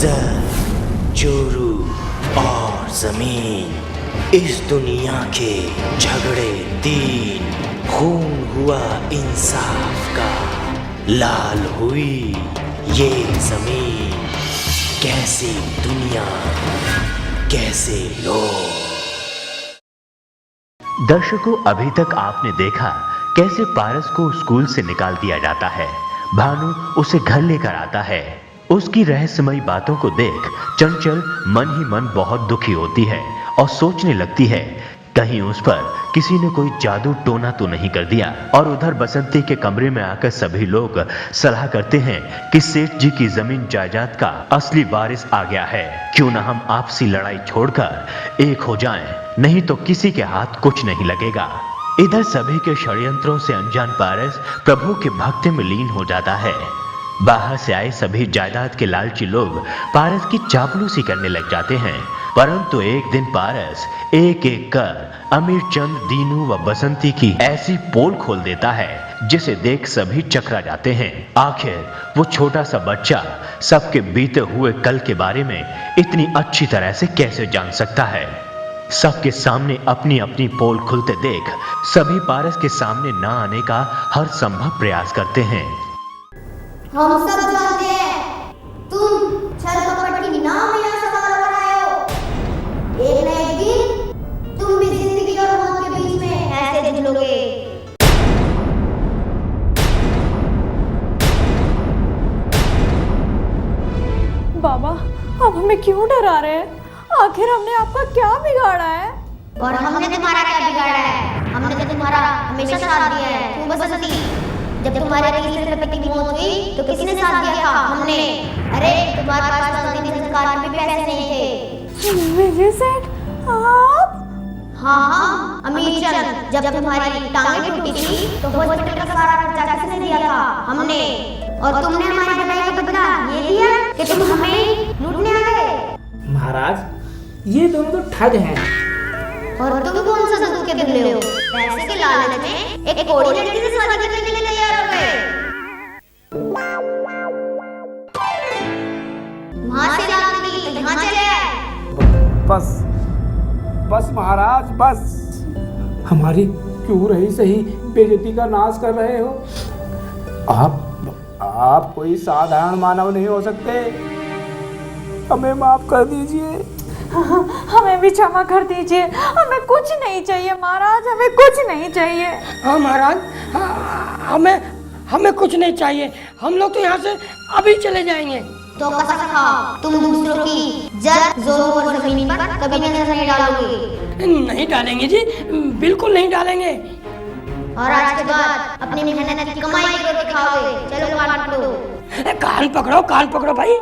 जर, जोरू और जमीन, इस दुनिया के झगड़े तीन, खून हुआ इंसाफ का, लाल हुई ये जमीन, कैसी दुनिया कैसे लोग। दर्शकों, अभी तक आपने देखा कैसे पारस को स्कूल से निकाल दिया जाता है। भानु उसे घर लेकर आता है। उसकी रहस्यमयी बातों को देख चंचल मन ही मन बहुत दुखी होती है और सोचने लगती है कहीं उस पर किसी ने कोई जादू टोना तो नहीं कर दिया। और उधर बसंती के कमरे में आकर सभी लोग सलाह करते हैं कि सेठ जी की जमीन जायदाद का असली वारिस आ गया है, क्यों ना हम आपसी लड़ाई छोड़कर एक हो जाएं, नहीं तो किसी के हाथ कुछ नहीं लगेगा। इधर सभी के षड्यंत्रों से अनजान पारस प्रभु के भक्ति में लीन हो जाता है। बाहर से आए सभी जायदाद के लालची लोग पारस की चापलूसी करने लग जाते हैं, परंतु एक दिन पारस एक एक कर अमीर चंद, दीनू व बसंती की ऐसी पोल खोल देता है जिसे देख सभी चकरा जाते हैं। आखिर वो छोटा सा बच्चा सबके बीते हुए कल के बारे में इतनी अच्छी तरह से कैसे जान सकता है। सबके सामने अपनी अपनी पोल खुलते देख सभी पारस के सामने ना आने का हर संभव प्रयास करते हैं। हम सब जानते हैं तुम छल कपट की नाम यहाँ सवाल बनाए हो। एक न एक दिन तुम भी जिंदगी और मौत के बीच में ऐसे झूलोगे। बाबा, अब हमें क्यों डरा रहे हैं? आखिर हमने आपका क्या बिगाड़ा है? और हमने तुम्हारा क्या बिगाड़ा है? हमने तो तुम्हारा हमेशा साथ दिया है। क्यों बसंती, जब तुम्हारे तीसरे पति की मौत हुई तो किसने साथ दिया था? हमने। अरे तुम्हारे पास तो अंतिम संस्कार में भी पैसे नहीं थे। विजय सेठ, आप? हाँ, अमीर चंद, जब तुम्हारी टांगें टूटी थी तो हॉस्पिटल का सारा खर्चा किसने दिया था? हमने। और तुमने हमारी भलाई का बदला ये दिया कि तुम हमें लूटने आ गए। महाराज, ये दोनों तो ठग हैं। और तुम कौन सा दूध के बिल्ले हो? पैसे के लालच में एक कोड़ी लड़की से शादी करने के लिए तैयार हो गए। वहां से लाने के लिए यहाँ चले आए। बस बस महाराज, बस। हमारी क्यों रही सही बेइज्जती का नाश कर रहे हो? आप कोई साधारण मानव नहीं हो सकते। हमें माफ कर दीजिए। हमें भी क्षमा कर दीजिए। हमें कुछ नहीं चाहिए महाराज, हमें कुछ नहीं चाहिए। हाँ महाराज, हमें कुछ नहीं चाहिए। हम लोग तो यहाँ से अभी चले जाएंगे। तो कसम खाओ तुम दूसरों की जर जोर और जमीन पर कभी नजर नहीं डालोगे। नहीं डालेंगे जी, बिल्कुल नहीं डालेंगे। और आज के बाद अपनी मेहनत की कमाई करके दिखाओगे। चलो कान पकड़ो। कान पकड़ो भाई।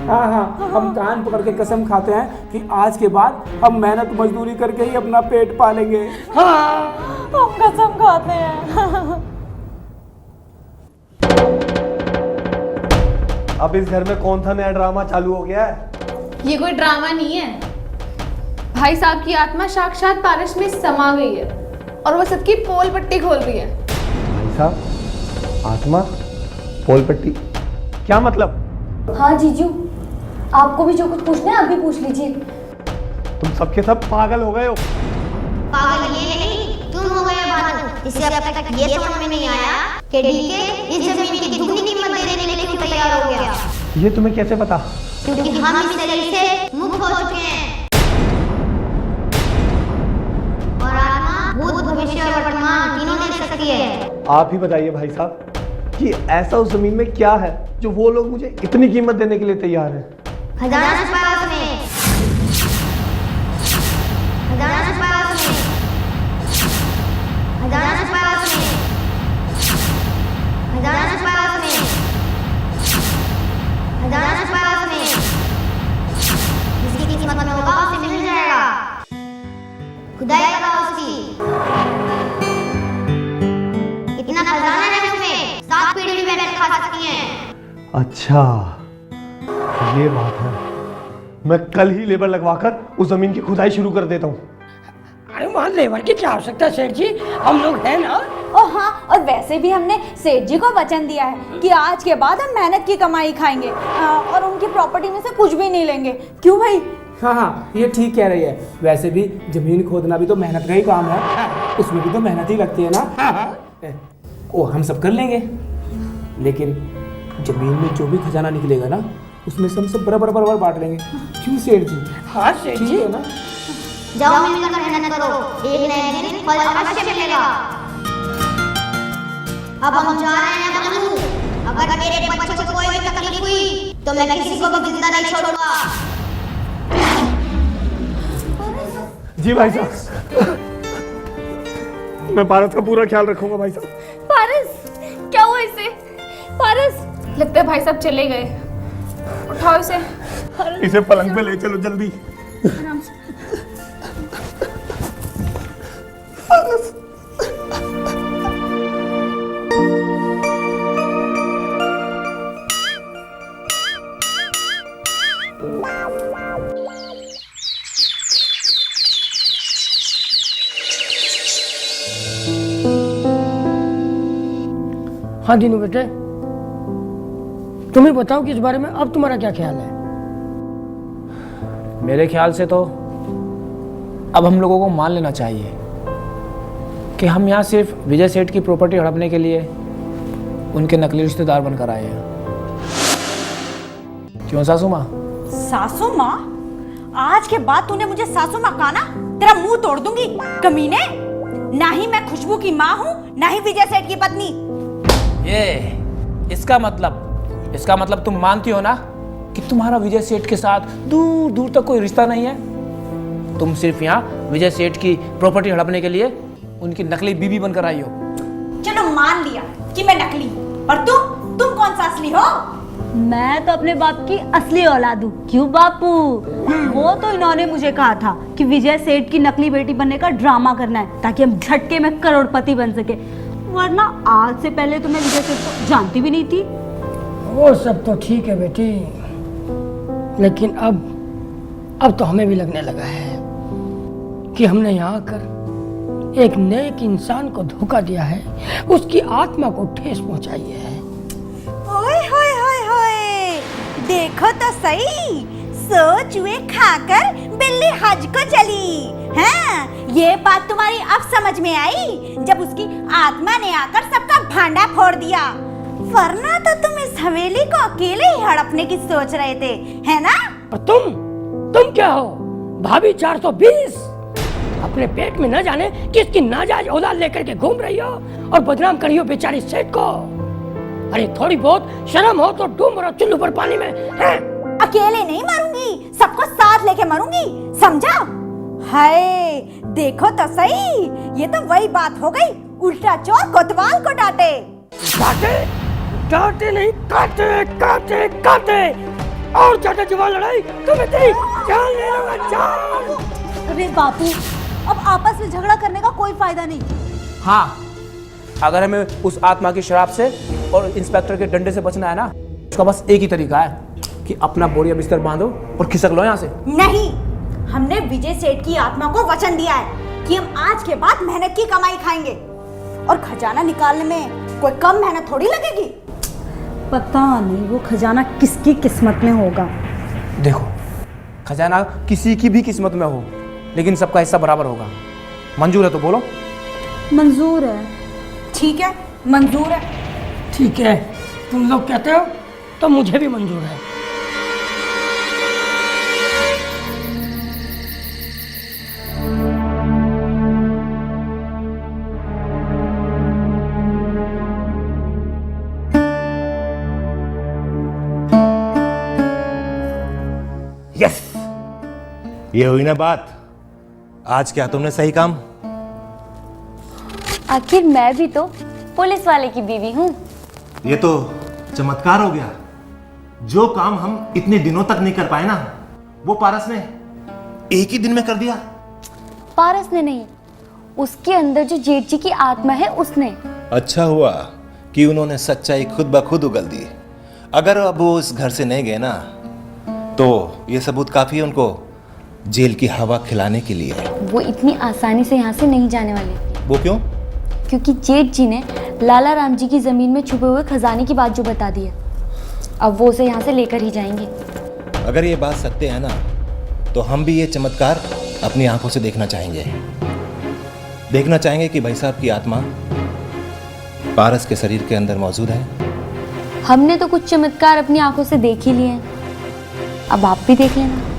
हाँ, हम कान पकड़ के कसम खाते हैं कि आज के बाद हम मेहनत मजदूरी करके ही अपना पेट पालेंगे। हाँ, हम कसम खाते हैं। अब इस घर में कौन सा नया ड्रामा चालू हो गया है? ये कोई ड्रामा नहीं है। भाई साहब की आत्मा साक्षात पारस में समा गई है और वो सबकी पोल पट्टी खोल रही है। भाई साहब, आत्मा, पोल पट्टी, क्या मतलब? हाँ जीजू, आपको भी जो कुछ पूछना है आप भी पूछ लीजिए। तुम सबके सब पागल हो गए हो। पागल ये नहीं, तुम हो गए भानु। इससे अब तक ये समझ में नहीं आया कि डीके इस जमीन की दुगनी कीमत देने के लिए क्यों तैयार हो गया। ये तुम्हें कैसे पता? क्योंकि हम इस शरीर से मुक्त हो चुके हैं और आत्मा भूत, भविष्य और वर्तमान तीनों दे सकती है। आप ही बताइए भाई साहब कि ऐसा उस जमीन में क्या है जो वो लोग मुझे इतनी कीमत देने के लिए तैयार हैं? खजाना छुपा है उसमें। खजाना छुपा है उसमें। खजाना छुपा है उसमें। खजाना छुपा है उसमें। खजाना छुपा है उसमें। जिसकी कीमत में होगा उसे मिल जाएगा। खुदाई करा उसकी। इतना खजाना है उसमें, 7 पीढ़ी भी बैठ खा सकती हैं। अच्छा, ये बात है। मैं कल ही लेबर लगवाकर उस जमीन की खुदाई शुरू कर देता हूँ। अरे वहाँ लेबर की क्या आवश्यकता है सेठ जी, हम लोग हैं ना। ओ हाँ, और वैसे भी हमने सेठ जी को वचन दिया है कि आज के बाद हम मेहनत की कमाई खाएंगे और उनकी प्रॉपर्टी में से कुछ भी नहीं लेंगे। क्यों भाई? हाँ हाँ, ये ठीक कह रही है। वैसे भी जमीन खोदना भी तो मेहनत का ही काम है, उसमें भी तो मेहनत ही लगती है ना। ओ हम सब कर लेंगे, लेकिन जमीन में जो भी खजाना निकलेगा ना, उसमें से हम सब बराबर बराबर बांट लेंगे। क्यों सेठ जी? हाँ सेठ जी, है ना। जाओ मिलकर मेहनत करो, एक न एक दिन फल अवश्य मिलेगा। अब हम जा रहे हैं बंधु, अगर मेरे बच्चों को कोई भी तकलीफ हुई तो मैं किसी को भी जिंदा नहीं छोड़ूंगा। जी भाई साहब, मैं पारस का पूरा ख्याल रखूंगा भाई साहब। पारस, क्या हुआ इसे? पारस, लगता है भाई साहब चले गए। उठाओ इसे। इसे पलंग पे ले चलो जल्दी। आराम से। हाँ दीनू बेटे, तुम्हें बताओ कि इस बारे में अब तुम्हारा क्या ख्याल है? मेरे ख्याल से तो अब हम लोगों को मान लेना चाहिए कि हम यहाँ सिर्फ विजय सेठ की प्रॉपर्टी हड़पने के लिए उनके नकली रिश्तेदार बनकर आए हैं। क्यों सासू माँ? सासू माँ? आज के बाद तूने मुझे सासू माँ कहा ना, तेरा मुंह तोड़ दूंगी कमीने। ना ही मैं खुशबू की माँ हूँ, ना ही विजय सेठ की पत्नी। इसका मतलब तुम मानती हो ना कि तुम्हारा विजय सेठ के साथ दूर दूर तक कोई रिश्ता नहीं है। तुम सिर्फ यहाँ विजय सेठ की प्रॉपर्टी हड़पने के लिए उनकी नकली बीवी बनकर आई हो। चलो मान लिया कि मैं नकली, पर तुम कौन सा असली हो? मैं तो अपने बाप की असली औलाद हूँ। क्यों बापू? वो तो इन्होंने मुझे कहा था कि विजय सेठ की नकली बेटी बनने का ड्रामा करना है ताकि हम झटके में करोड़पति बन सके, वरना आज से पहले तो मैं विजय सेठ को जानती भी नहीं थी। वो सब तो ठीक है बेटी, लेकिन अब तो हमें भी लगने लगा है कि हमने यहाँ आकर एक नेक इंसान को धोखा दिया है, उसकी आत्मा को ठेस पहुंचाई है। ओए होए होए होए, देखो तो सही, सो चूहे खाकर बिल्ली हज को चली। हाँ, ये बात तुम्हारी अब समझ में आई जब उसकी आत्मा ने आकर सबका भांडा फोड़ दिया। वरना तो तुम इस हवेली को अकेले ही हड़पने की सोच रहे थे, है ना? और तुम क्या हो? भाभी 420 अपने पेट में न जाने किसकी नाजायज औलाद लेकर के घूम रही हो और बदनाम करी हो बेचारी सेठ को। अरे थोड़ी बहुत शर्म हो तो डूब मरो चुल्लू पर पानी में, हैं? अकेले नहीं मरूंगी, सबको साथ लेके मरूंगी, समझा? हाय, देखो तो सही, ये तो वही बात हो गई, उल्टा चोर कोतवाल को डांटे। डांटे नहीं, काटे काटे काटे, और ज्यादा जुबान लड़ाई तो मैं तेरी जान ले लूंगा, जान। अरे बापू, अब आपस में झगड़ा करने का कोई फायदा नहीं। हाँ, अगर हमें उस आत्मा की शराब से और इंस्पेक्टर के डंडे से बचना है ना, उसका बस एक ही तरीका है कि अपना बोरिया बिस्तर बांधो और खिसक लो यहाँ से। नहीं, हमने विजय सेठ की आत्मा को वचन दिया है कि हम आज के बाद मेहनत की कमाई खाएंगे और खजाना निकालने में कोई कम मेहनत थोड़ी लगेगी। पता नहीं वो खजाना किसकी किस्मत में होगा। देखो, खजाना किसी की भी किस्मत में हो, लेकिन सबका हिस्सा बराबर होगा। मंजूर है तो बोलो। मंजूर है। ठीक है, मंजूर है। ठीक है, तुम लोग कहते हो तो मुझे भी मंजूर है। यस, ये हुई ना बात। आज क्या तुमने सही काम? आखिर मैं भी तो पुलिस वाले की बीवी हूँ। ये तो चमत्कार हो गया। जो काम हम इतने दिनों तक नहीं कर पाए ना, वो पारस ने एक ही दिन में कर दिया। पारस ने नहीं, उसके अंदर जो जेठ जी की आत्मा है उसने। अच्छा हुआ कि उन्होंने सच्चाई खुद ब खुद उगल दी। अगर अब वो इस घर से नहीं गए ना, तो ये सबूत काफी है उनको जेल की हवा खिलाने के लिए। वो इतनी आसानी से यहाँ से नहीं जाने वाले। वो क्यों? क्योंकि जेठ जी ने लाला राम जी की जमीन में छुपे हुए खजाने की बात जो बता दी है, अब वो उसे यहाँ से लेकर ही जाएंगे। अगर ये बात सत्य है ना, तो हम भी ये चमत्कार अपनी आंखों से देखना चाहेंगे। देखना चाहेंगे कि भाई साहब की आत्मा पारस के शरीर के अंदर मौजूद है। हमने तो कुछ चमत्कार अपनी आंखों से देख ही लिए हैं, अब आप भी देख लेना।